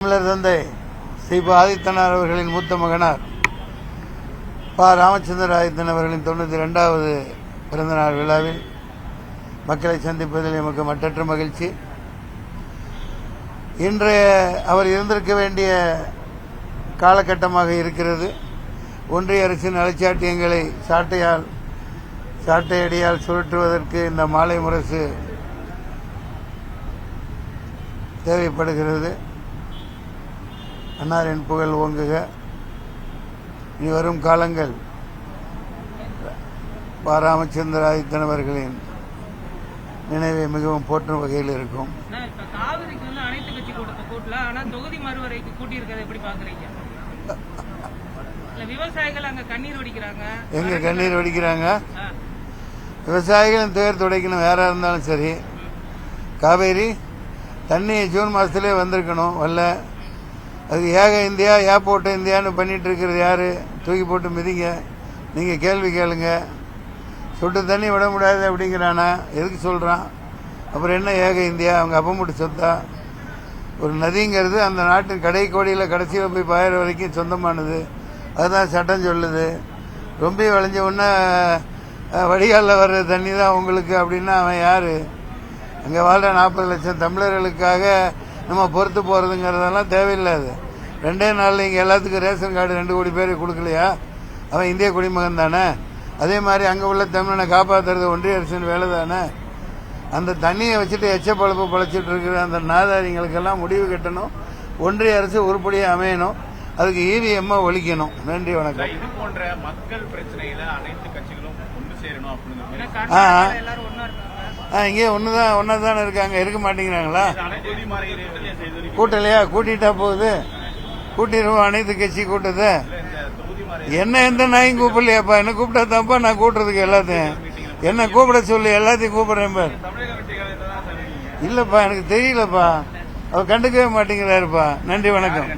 தமிழர் தந்தை ஸ்ரீ ஆதித்தனார் அவர்களின் மூத்த மகனார் ராமச்சந்திர ஆதித்தன் அவர்களின் 92வது பிறந்தநாள் விழாவில் மக்களை சந்திப்பதில் எமக்கு மற்றற்ற மகிழ்ச்சி. இன்றைய அவர் இருந்திருக்க வேண்டிய காலகட்டமாக இருக்கிறது. ஒன்றிய அரசின் நலச்சாட்டியங்களை சாட்டையடியால் சுழற்றுவதற்கு இந்த மாலை முரசு தேவைப்படுகிறது. அன்னாரின் புகழ் ஓங்குக. இனி வரும் காலங்கள் ராமச்சந்திர ஆதித்தன் அவர்களின் நினைவை மிகவும் போற்றும் வகையில் இருக்கும். எங்க கண்ணீர் வடிக்கிறாங்க? விவசாயிகளின் துயர் துடைக்கணும். யாரா இருந்தாலும் சரி, காவேரி தண்ணி ஜூன் மாசத்திலே வந்திருக்கணும். வரல. அது ஏக இந்தியா ஏர்போர்ட் இந்தியான்னு பண்ணிட்டு இருக்கிறது யாரு? தூக்கி போட்டு மிதிங்க. நீங்க கேள்வி கேளுங்க. சொட்டு தண்ணி விட முடியாது அப்படிங்கிறானா? எதுக்கு சொல்றான்? அப்புறம் என்ன ஏக இந்தியா? அவங்க அப்பமுட்டு சொத்தா? ஒரு நதிங்கிறது அந்த நாட்டின் கடைக்கோடியில் கடைசியில் போய் பாயிற வரைக்கும் சொந்தமானது. அதுதான் சட்டம் சொல்லுது. ரொம்ப விளைஞ்ச உடனே வடிகாலில் வர்ற தண்ணி தான் உங்களுக்கு அப்படின்னா அவன் யாரு? அங்கே வாழ்ற 40 லட்சம் தமிழர்களுக்காக நம்ம பொறுத்து போறதுங்கிறதெல்லாம் தேவையில்லாது. 2 நாளில் இங்கே எல்லாத்துக்கும் ரேஷன் கார்டு 2 கோடி பேர் கொடுக்கலையா? அவன் இந்திய குடிமகன் தானே. அதே மாதிரி அங்கே உள்ள தமிழனை காப்பாற்றுறது ஒன்றிய அரசின் வேலை தானே. அந்த தண்ணியை வச்சுட்டு எச்ச பழப்பு பழச்சிட்டு இருக்கிற அந்த நாதாரிங்களுக்கெல்லாம் முடிவு கட்டணும். ஒன்றிய அரசு உருப்படியாக அமையணும். அதுக்கு EVM ஒழிக்கணும். நன்றி, வணக்கம். இது போன்ற மக்கள் பிரச்சனையில அனைத்து கட்சிகளும் ஒன்று சேரணும் அப்படின்னு இங்கே ஒன்னதானே இருக்காங்க. இருக்க மாட்டேங்கிறாங்களா? கூட்டலையா? கூட்டிட்டா போகுது. கூட்டிடுவோம் அனைத்து கட்சி கூட்டத்தை. என்ன எந்த நாயும் கூப்பிடலையாப்பா? என்ன கூப்பிட்டா தான்ப்பா நான் கூட்டுறதுக்கு எல்லாத்தையும். என்ன கூப்பிட சொல்லு, எல்லாத்தையும் கூப்பிடுறேன் பார். இல்லப்பா, எனக்கு தெரியலப்பா. அவர் கண்டுக்கவே மாட்டேங்கிறாருப்பா. நன்றி, வணக்கம்.